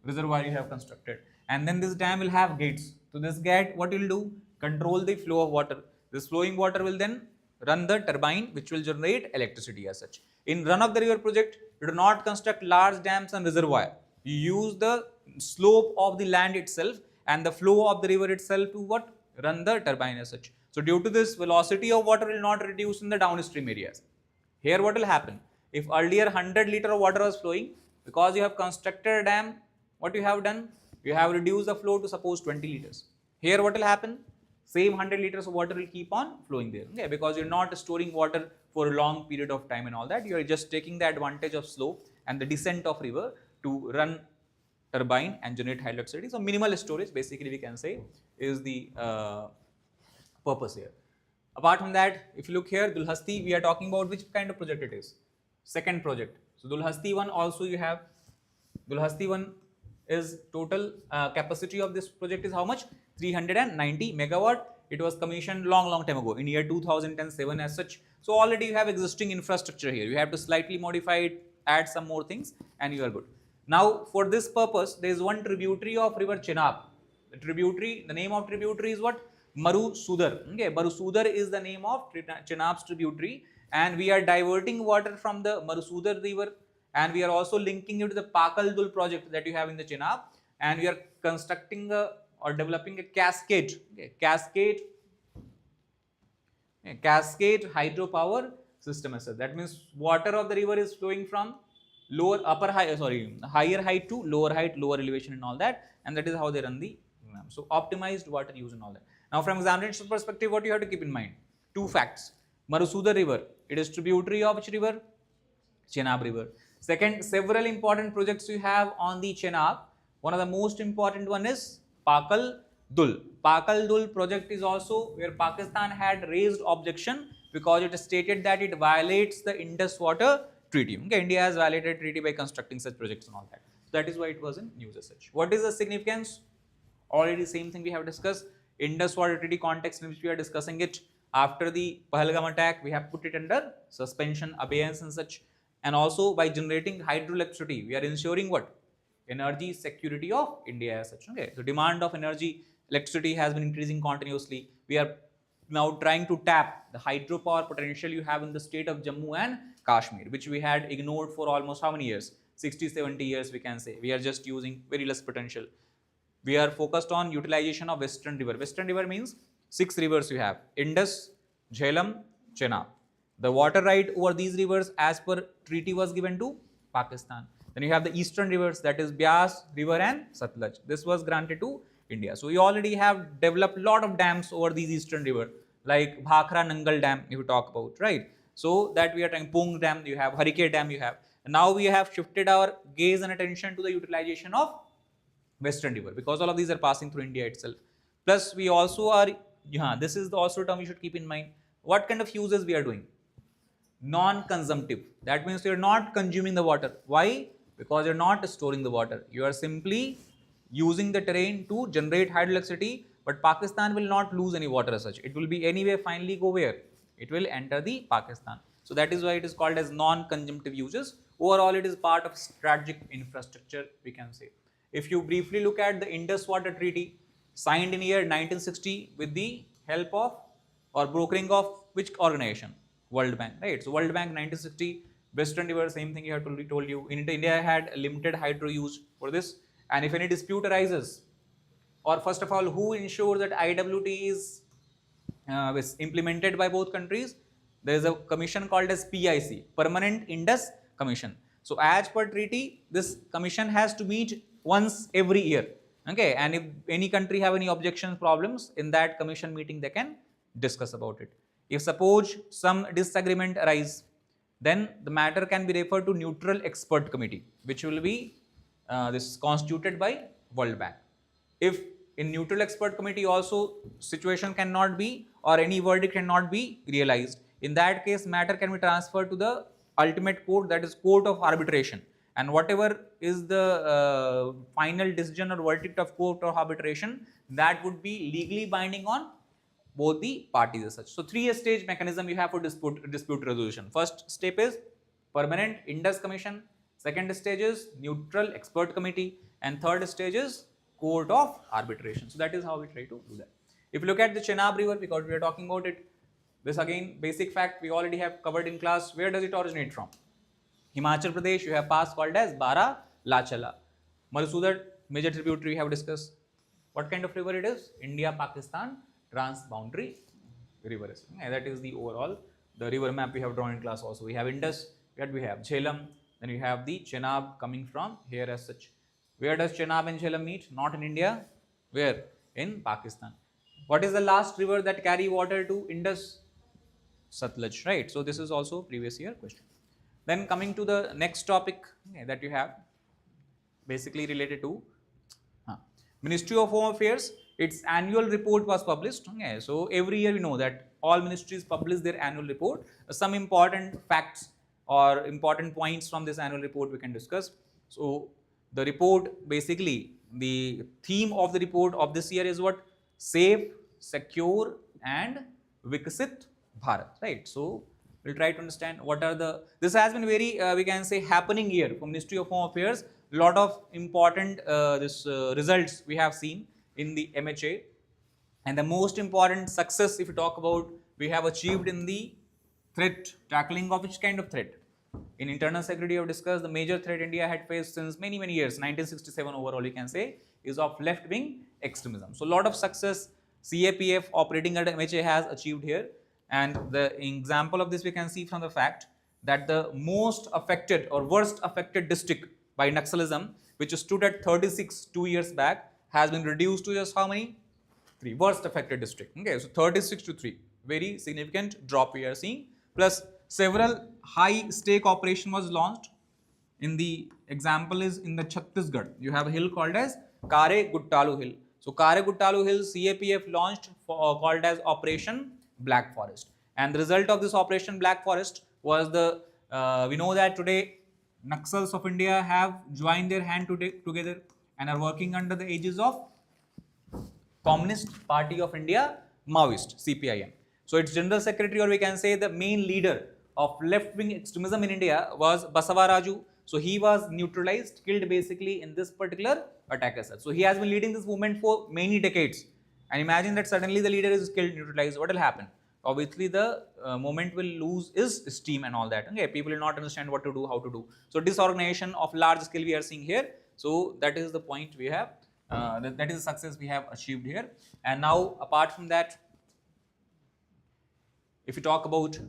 A: reservoir you have constructed, and then this dam will have gates. So this gate, what will do? Control the flow of water. This flowing water will then run the turbine which will generate electricity as such. In run of the river project, you do not construct large dams and reservoir. You use the slope of the land itself and the flow of the river itself to what? Run the turbine as such. So due to this, velocity of water will not reduce in the downstream areas. Here what will happen? If earlier 100 liter of water was flowing, because you have constructed a dam, what you have done? You have reduced the flow to suppose 20 liters. Here what will happen? Same 100 liters of water will keep on flowing there, okay? Because you're not storing water for a long period of time and all that. You're just taking the advantage of slope and the descent of river to run turbine and generate hydroelectricity. So minimal storage basically we can say is the purpose here. Apart from that, if you look here, Dulhasti, we are talking about which kind of project it is? Second project. So Dulhasti 1 also you have. Dulhasti 1 is total capacity of this project is how much? 390 megawatt. It was commissioned long time ago in year 2007 as such. So already you have existing infrastructure here. You have to slightly modify it, add some more things, and you are good. Now for this purpose, there is one tributary of river Chenab. The tributary, the name of tributary is what? Marusudar. Okay, Marusudar is the name of Chenab's tributary, and we are diverting water from the Marusudar river, and we are also linking it to the Pakal-Dul project that you have in the Chenab, and we are constructing or developing a cascade, okay, cascade hydropower system as such. That means water of the river is flowing from higher height to lower height, lower elevation and all that, and that is how they run the exam. So optimized water use and all that. Now from examination perspective, what you have to keep in mind? Two facts. Marusudar river, it is tributary of which river? Chenab river. Second, several important projects you have on the Chenab. One of the most important one is Pakal-Dul. Pakal-Dul project is also where Pakistan had raised objection because it stated that it violates the Indus water treaty. Okay, India has violated treaty by constructing such projects and all that. So that is why it was in news as such. What is the significance? Already same thing we have discussed. Indus Water Treaty context in which we are discussing it. After the Pahalgam attack, we have put it under suspension, abeyance and such. And also by generating hydroelectricity, we are ensuring what? Energy security of India as such. Okay, so demand of energy, electricity has been increasing continuously. We are now trying to tap the hydropower potential you have in the state of Jammu and Kashmir, which we had ignored for almost how many years? 60, 70 years we can say. We are just using very less potential. We are focused on utilization of Western River. Western River means 6 rivers you have: Indus, Jhelum, Chenab. The water right over these rivers as per treaty was given to Pakistan. Then you have the eastern rivers, that is Byas River and Satluj. This was granted to India. So we already have developed lot of dams over these eastern river, like Bhakra Nangal Dam if you talk about, right? So that we are trying, Pung Dam you have, Harike Dam you have. And now we have shifted our gaze and attention to the utilization of Western River, because all of these are passing through India itself. Plus we also are, this is the also term you should keep in mind. What kind of uses we are doing? Non-consumptive. That means you are not consuming the water. Why? Because you are not storing the water. You are simply using the terrain to generate hydroelectricity, but Pakistan will not lose any water as such. It will be anyway finally go where? It will enter the Pakistan. So that is why it is called as non-consumptive uses. Overall, it is part of strategic infrastructure, we can say. If you briefly look at the Indus Water Treaty, signed in year 1960 with the help of or brokering of which organization? World Bank, right? So World Bank 1960, Western River, same thing I have told you. In India had limited hydro use for this, and if any dispute arises, or first of all, who ensures that IWT is implemented by both countries? There is a commission called as PIC, Permanent Indus Commission. So as per treaty, this commission has to meet once every year. Okay, and if any country have any objections, problems, in that commission meeting they can discuss about it. If suppose some disagreement arise, then the matter can be referred to neutral expert committee, which will be this constituted by World Bank. If in neutral expert committee also situation cannot be or any verdict cannot be realized, in that case matter can be transferred to the ultimate court, that is court of arbitration, and whatever is the final decision or verdict of court of arbitration, that would be legally binding on both the parties as such. So 3-stage mechanism you have for dispute resolution. First step is Permanent Indus Commission, second stage is neutral expert committee, and third stage is court of arbitration. So that is how we try to do that. If you look at the Chenab River, because we are talking about it, this again basic fact we already have covered in class. Where does it originate from? Himachal Pradesh, you have pass called as Bara Lachala. Madhusudan, major tributary we have discussed. What kind of river it is? India-Pakistan transboundary river. That is the overall, the river map we have drawn in class also. We have Indus, we have Jhelum, then we have the Chenab coming from here as such. Where does Chenab and Jhelum meet? Not in India. Where? In Pakistan. What is the last river that carry water to Indus? Satluj, right? So this is also previous year question. Then coming to the next topic that you have, basically related to Ministry of Home Affairs. Its annual report was published. Okay, so every year we know that all ministries publish their annual report. Some important facts or important points from this annual report we can discuss. So the report, basically the theme of the report of this year is what? Safe, secure and Viksit Bharat, right? So we'll try to understand what are the, this has been very we can say happening year for Ministry of Home Affairs. Lot of important results we have seen in the MHA, and the most important success if you talk about we have achieved in the threat tackling of which kind of threat? In internal security we have discussed the major threat India had faced since many years, 1967 overall you can say, is of left wing extremism. So lot of success CAPF operating under MHA has achieved here, and the example of this we can see from the fact that the most affected or worst affected district by Naxalism, which stood at 36 2 years back, has been reduced to just how many? 3. Worst affected district. Okay, so 36 to 3. Very significant drop we are seeing. Plus several high stake operation was launched. In the example is in the Chhattisgarh. You have a hill called as Kare Guttalu Hill. So Kare Guttalu Hill CAPF launched called as Operation Black Forest. And the result of this Operation Black Forest was the We know that today Naxals of India have joined their hand together and are working under the aegis of Communist Party of India, Maoist, CPIM. So its general secretary, or we can say the main leader of left-wing extremism in India, was Basavaraju. So he was neutralized, killed basically in this particular attack as such. So he has been leading this movement for many decades. And imagine that suddenly the leader is killed, neutralized. What will happen? Obviously, the movement will lose its steam and all that. Okay, people will not understand what to do, how to do. So disorganization of large scale we are seeing here. So that is the point we have. That is the success we have achieved here. And now, apart from that, if you talk about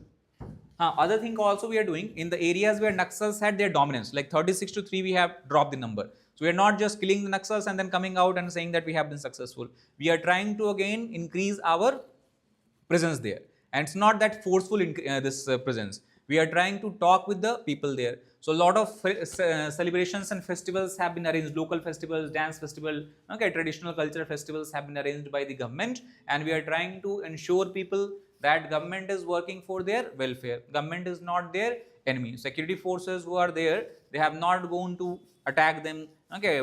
A: other thing also we are doing in the areas where Naxals had their dominance, like 36 to 3, we have dropped the number. So we are not just killing the Naxals and then coming out and saying that we have been successful. We are trying to again increase our presence there, and it's not that forceful presence. We are trying to talk with the people there. So a lot of celebrations and festivals have been arranged, local festivals, dance festival, okay, traditional cultural festivals have been arranged by the government, and we are trying to ensure people that government is working for their welfare. Government is not their enemy. Security forces who are there, they have not gone to attack them, okay,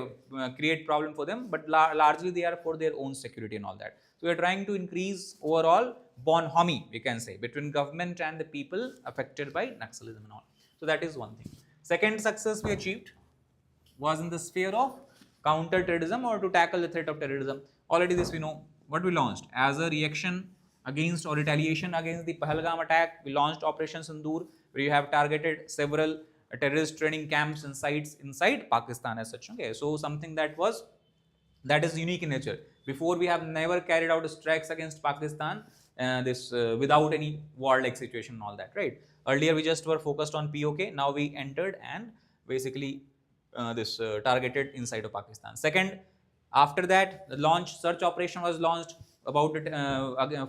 A: create problem for them, but largely they are for their own security and all that. So we are trying to increase overall bonhomie, we can say, between government and the people affected by Naxalism and all. So that is one thing. Second success we achieved was in the sphere of counter-terrorism, or to tackle the threat of terrorism. Already this we know. What we launched as a reaction against or retaliation against the Pahalgam attack, we launched Operation Sindoor, where you have targeted several terrorist training camps and sites inside Pakistan as such. Okay, so something that is unique in nature. Before, we have never carried out strikes against Pakistan without any war-like situation and all that, right? Earlier we just were focused on POK. Now we entered and basically targeted inside of Pakistan. Second, after that, the search operation was launched about it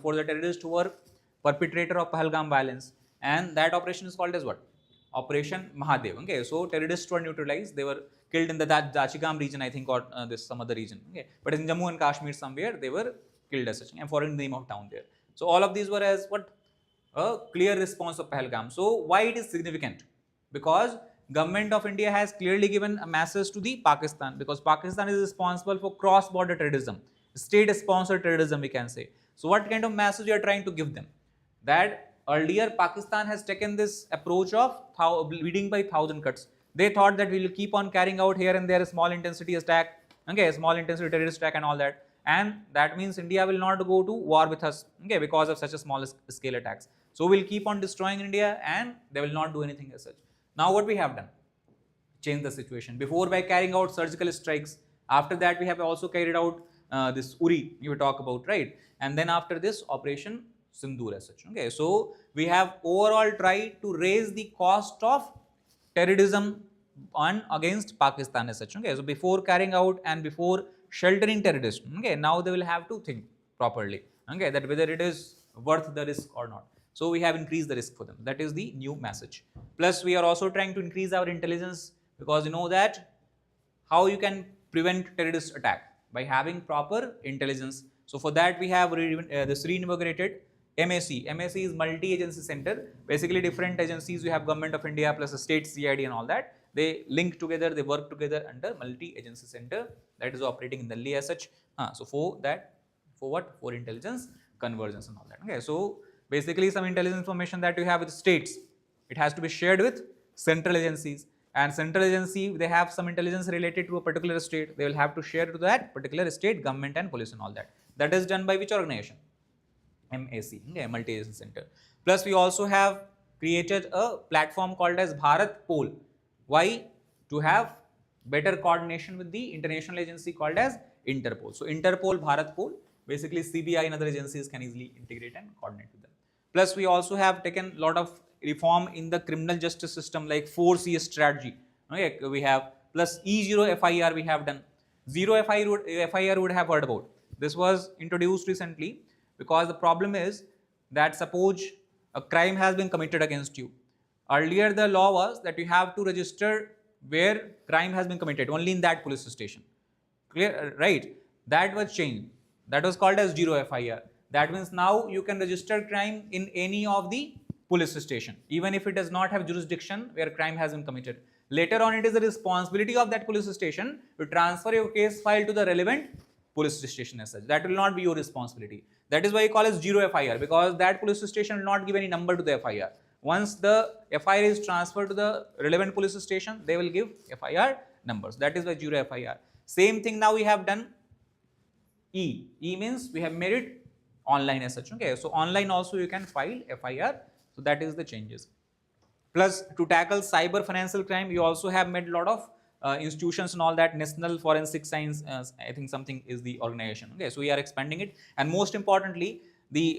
A: for the terrorists who were perpetrator of Pahalgam violence, and that operation is called as what? Operation Mahadev. Okay, so terrorists were neutralized. They were killed in the Dachigam region, I think, or some other region. Okay, but in Jammu and Kashmir somewhere they were killed as such, and foreign name of town there. So all of these were as what? A clear response of Pahalgam. So why it is significant? Because government of India has clearly given a message to the Pakistan, because Pakistan is responsible for cross-border terrorism, state-sponsored terrorism, we can say. So what kind of message you are trying to give them? That earlier Pakistan has taken this approach of bleeding by 1,000 cuts. They thought that we will keep on carrying out here and there a small intensity attack, okay, small intensity terrorist attack and all that, and that means India will not go to war with us, okay, because of such a small scale attacks. So we'll keep on destroying India and they will not do anything as such. Now what we have done? Change the situation. Before, by carrying out surgical strikes. After that, we have also carried out this Uri you talk about, right? And then after this, Operation Sindoor as such. Okay, so we have overall tried to raise the cost of terrorism against Pakistan as such. Okay, so before carrying out and before sheltering terrorists, okay, now they will have to think properly, okay, that whether it is worth the risk or not. So we have increased the risk for them. That is the new message. Plus, we are also trying to increase our intelligence, because you know that how you can prevent terrorist attack by having proper intelligence. So for that, we have this reinvigorated MAC. MAC is multi-agency center. Basically, different agencies. We have Government of India plus a state CID and all that. They link together. They work together under multi-agency center that is operating in Delhi as such. So for that, for what? For intelligence convergence and all that. Okay. So basically, some intelligence information that you have with states, it has to be shared with central agencies. And central agency, they have some intelligence related to a particular state. They will have to share to that particular state, government and police and all that. That is done by which organization? MAC, okay, multi-agency center. Plus, we also have created a platform called as Bharat Pol. Why? To have better coordination with the international agency called as Interpol. So Interpol, Bharat Pol, basically CBI and other agencies can easily integrate and coordinate with them. Plus, we also have taken a lot of reform in the criminal justice system, like 4CS strategy. Okay, we have plus E0 FIR we have done. Zero FIR would have heard about. This was introduced recently because the problem is that suppose a crime has been committed against you. Earlier the law was that you have to register where crime has been committed, only in that police station. Clear, right? That was changed. That was called as zero FIR. That means now you can register crime in any of the police station, even if it does not have jurisdiction where crime has been committed. Later on, it is the responsibility of that police station to transfer your case file to the relevant police station as such. That will not be your responsibility. That is why you call it zero FIR, because that police station will not give any number to the FIR. Once the FIR is transferred to the relevant police station, they will give FIR numbers. That is why zero FIR. Same thing now we have done E. E means we have made it online as such. Okay, so online also you can file FIR. So that is the changes. Plus, to tackle cyber financial crime, you also have made a lot of institutions and all that. National Forensic Science, I think something is the organization. Okay, so we are expanding it, and most importantly,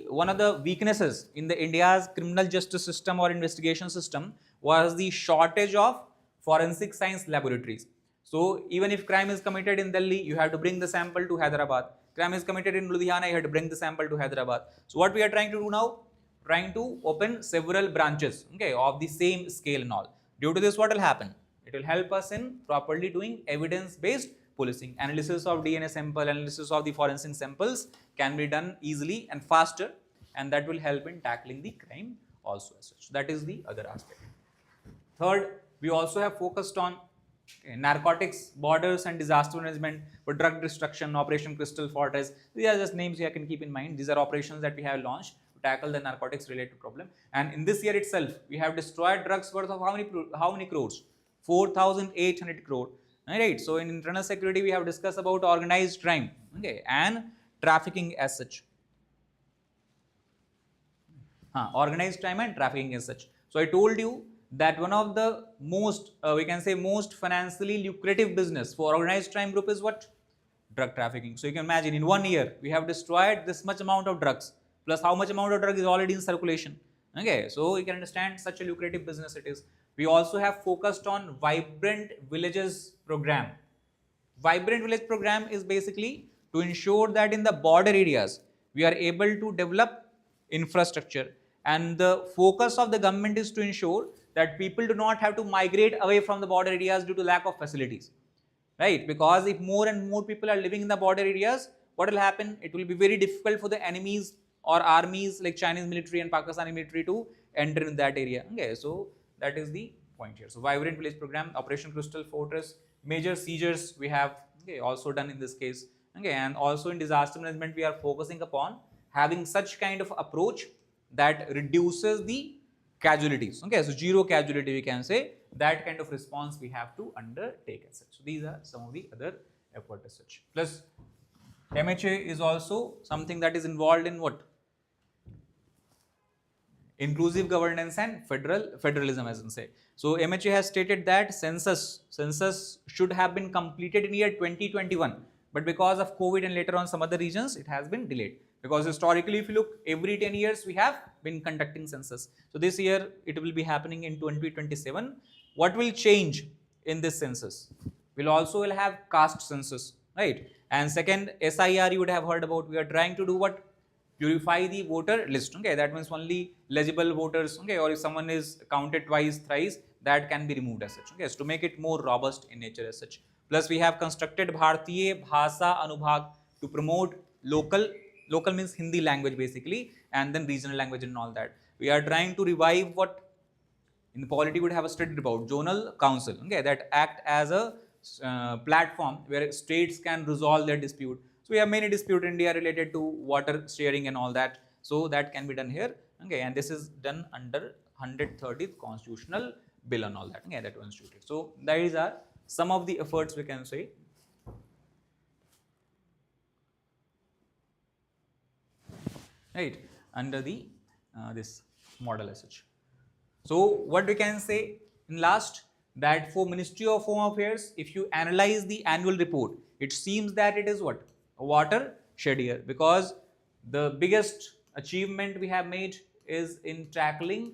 A: one of the weaknesses in the India's criminal justice system or investigation system was the shortage of forensic science laboratories. So even if crime is committed in Delhi, you have to bring the sample to Hyderabad. Crime is committed in Ludhiana, you have to bring the sample to Hyderabad. So what we are trying to do now? Trying to open several branches, okay, of the same scale and all. Due to this, what will happen? It will help us in properly doing evidence-based policing. Analysis of DNA sample, analysis of the forensic samples can be done easily and faster, and that will help in tackling the crime also as such. That is the other aspect. Third, we also have focused on narcotics, borders and disaster management, for drug destruction, Operation Crystal Fortress. These are just names you can keep in mind. These are operations that we have launched to tackle the narcotics related problem. And in this year itself, we have destroyed drugs worth of how many crores? 4,800 crore. Right. So in internal security, we have discussed about organized crime, okay, and trafficking as such. Organized crime and trafficking as such. So I told you that one of the most, we can say most financially lucrative business for organized crime group is what? Drug trafficking. So you can imagine in 1 year, we have destroyed this much amount of drugs, plus how much amount of drug is already in circulation. Okay, so you can understand such a lucrative business it is. We also have focused on Vibrant Villages program. Vibrant Village program is basically to ensure that in the border areas, we are able to develop infrastructure, and the focus of the government is to ensure that people do not have to migrate away from the border areas due to lack of facilities, right? Because if more and more people are living in the border areas, what will happen? It will be very difficult for the enemies or armies like Chinese military and Pakistani military to enter in that area. Okay, so that is the point here. So Vibrant Village program, Operation Crystal Fortress, major seizures we have also done in this case. Okay, and also in disaster management, we are focusing upon having such kind of approach that reduces the casualties. Okay, so zero casualty we can say, that kind of response we have to undertake as such. So these are some of the other efforts as such. Plus MHA is also something that is involved in what? Inclusive governance and federalism, as I say. So MHA has stated that census should have been completed in year 2021, but because of COVID and later on some other reasons, it has been delayed. Because historically, if you look, every 10 years we have been conducting census. So this year it will be happening in 2027. What will change in this census? We'll also have caste census, right? And second, SIR you would have heard about. We are trying to do what? Purify the voter list. Okay, that means only legible voters. Okay, or if someone is counted twice, thrice, that can be removed as such. Okay, so to make it more robust in nature as such. Plus, we have constructed Bharatiya Bhasha Anubhag to promote local means Hindi language basically, and then regional language and all that. We are trying to revive what in the polity would have a study about zonal council. Okay, that act as a platform where states can resolve their dispute. So we have many disputes in India related to water sharing and all that. So that can be done here. Okay, and this is done under 130th constitutional bill and all that. Okay, that was instituted. So these are some of the efforts we can say. Right, under the this model as such. So what we can say in last, that for Ministry of Home Affairs, if you analyze the annual report, it seems that it is what? A watershed year, because the biggest achievement we have made is in tackling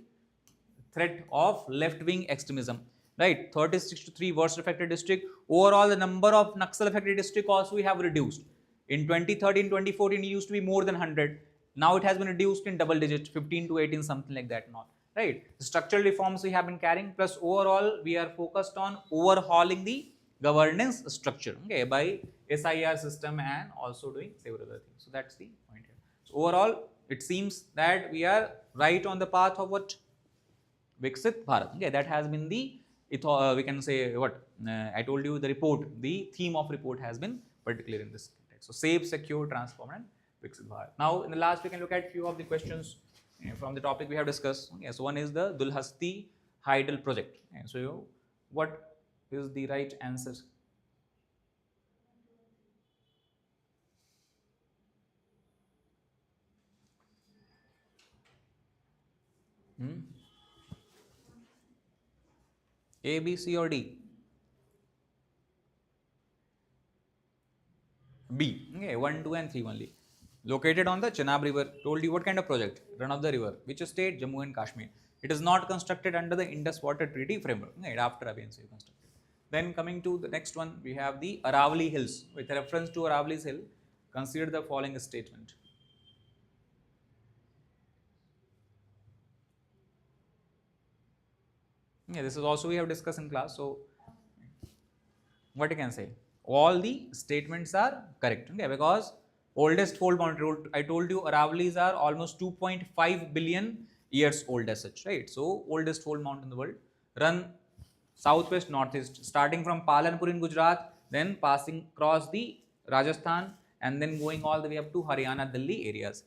A: threat of left-wing extremism, right? 3063 worst affected district. Overall, the number of Naxal affected district also we have reduced. In 2013, 2014, it used to be more than 100. Now it has been reduced in double digits, 15 to 18, something like that now, right? The structural reforms we have been carrying, plus overall we are focused on overhauling the governance structure, okay, by SIR system and also doing several other things. So that's the point here. So overall, it seems that we are right on the path of what? Viksit Bharat. Okay, that has been the, we can say what, I told you the report, the theme of report has been particular in this. So safe, secure, transform and Viksit Bharat. Now in the last we can look at few of the questions from the topic we have discussed. Okay, so one is the Dulhasti Hydel project. Okay, so what is the right answer? A, B, C or D? B. Okay, 1, 2 and 3 only. Located on the Chenab river. Told you what kind of project? Run of the river. Which state? Jammu and Kashmir. It is not constructed under the Indus Water Treaty framework. Okay, after Abhyans constructed. Then coming to the next one, we have the Aravali Hills. With reference to Aravali's hill, consider the following statement. Yeah, this is also we have discussed in class. So what you can say? All the statements are correct. Okay, because oldest fold mountain, I told you Aravalis are almost 2.5 billion years old as such, right? So oldest fold mountain in the world. Run southwest northeast, starting from Palanpur in Gujarat, then passing across the Rajasthan and then going all the way up to Haryana, Delhi areas.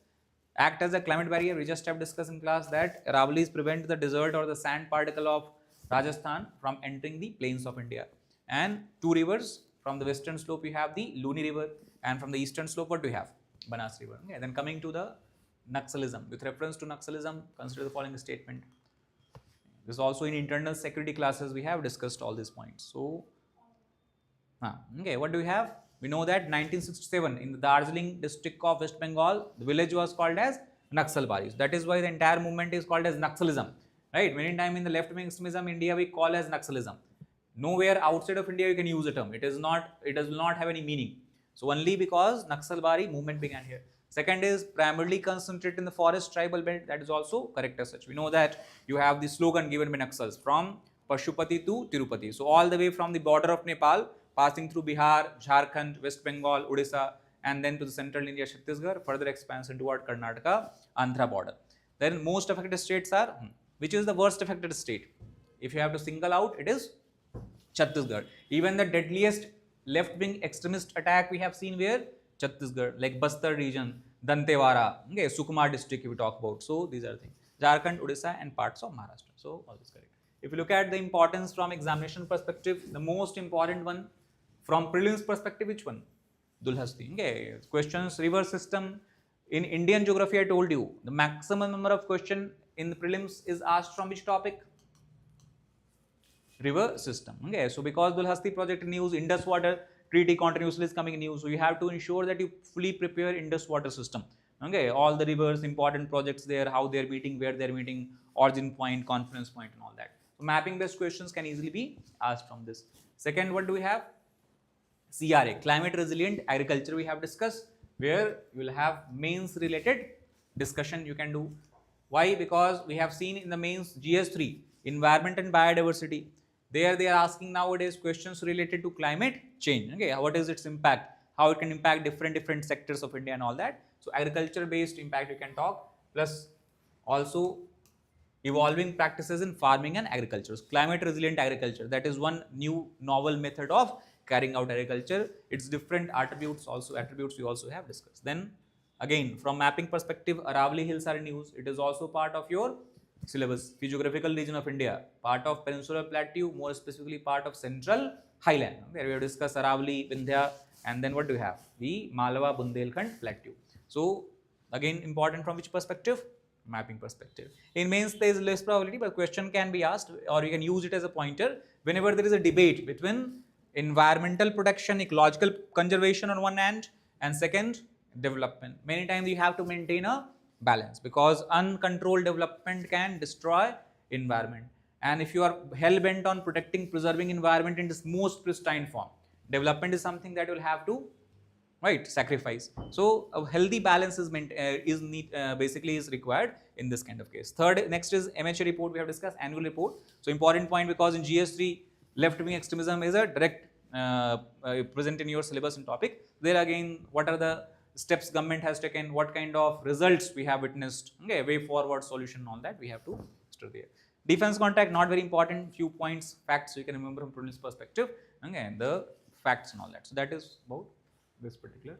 A: Act as a climate barrier. We just have discussed in class that Aravalis prevent the desert or the sand particle of Rajasthan from entering the plains of India. And two rivers, from the western slope we have the Luni river, and from the eastern slope what do we have? Banas river. Okay. Then coming to the Naxalism. With reference to Naxalism, consider the following statement. This is also in internal security classes we have discussed all these points. So, okay, what do we have? We know that 1967 in the Darjeeling district of West Bengal, the village was called as Naxalbaris. That is why the entire movement is called as Naxalism. Right? Many times in the left-wing extremism, India we call as Naxalism. Nowhere outside of India you can use the term. It does not have any meaning. So only because Naxalbari movement began here. Second is primarily concentrated in the forest tribal belt. That is also correct as such. We know that you have the slogan given by Naxals from Pashupati to Tirupati. So all the way from the border of Nepal, passing through Bihar, Jharkhand, West Bengal, Odisha, and then to the central India, Chhattisgarh, further expansion toward Karnataka, Andhra border. Then most affected states are, which is the worst affected state? If you have to single out, it is Chhattisgarh. Even the deadliest left-wing extremist attack we have seen where? Chhattisgarh, like Bastar region, Dantewara, okay, Sukma district if we talk about. So these are things. Jharkhand, Odisha and parts of Maharashtra. So all this correct. If you look at the importance from examination perspective, the most important one from prelims perspective, which one? Dulhasti. Okay. Questions, river system. In Indian geography, I told you, the maximum number of questions in the prelims is asked from which topic? River system. Okay. So because Dulhasti project in news, Indus Water Treaty continuously is coming in news. So you have to ensure that you fully prepare Indus Water system. Okay. All the rivers, important projects there, how they are meeting, where they are meeting, origin point, confluence point and all that. So mapping based questions can easily be asked from this. Second, what do we have? CRA, climate resilient agriculture we have discussed, where you will have mains related discussion you can do. Why? Because we have seen in the mains GS3, environment and biodiversity. There they are asking nowadays questions related to climate change. Okay, what is its impact? How it can impact different sectors of India and all that. So agriculture based impact you can talk, plus also evolving practices in farming and agriculture. So climate resilient agriculture, that is one new novel method of carrying out agriculture. Its different attributes we also have discussed. Then again, from mapping perspective, Aravali Hills are in use. It is also part of your syllabus. Geographical region of India, part of Peninsular Plateau, more specifically part of Central Highland. Where we have discussed Aravali, Vindhya, and then what do we have? The Malwa Bundelkhand Plateau. So again, important from which perspective? Mapping perspective. In mains there is less probability, but question can be asked, or you can use it as a pointer whenever there is a debate between environmental protection, ecological conservation on one hand, and second, development. Many times you have to maintain a balance, because uncontrolled development can destroy environment. And if you are hell bent on protecting, preserving environment in its most pristine form, development is something that you will have to sacrifice. So a healthy balance is basically is required in this kind of case. Third, next is MHA report. We have discussed annual report. So important point, because in GS3 left-wing extremism is a direct present in your syllabus and topic. There again, what are the steps government has taken, what kind of results we have witnessed, okay, way forward solution, all that we have to study there. Defense contract not very important, few points, facts you can remember from prelims perspective, okay, the facts and all that. So that is about this particular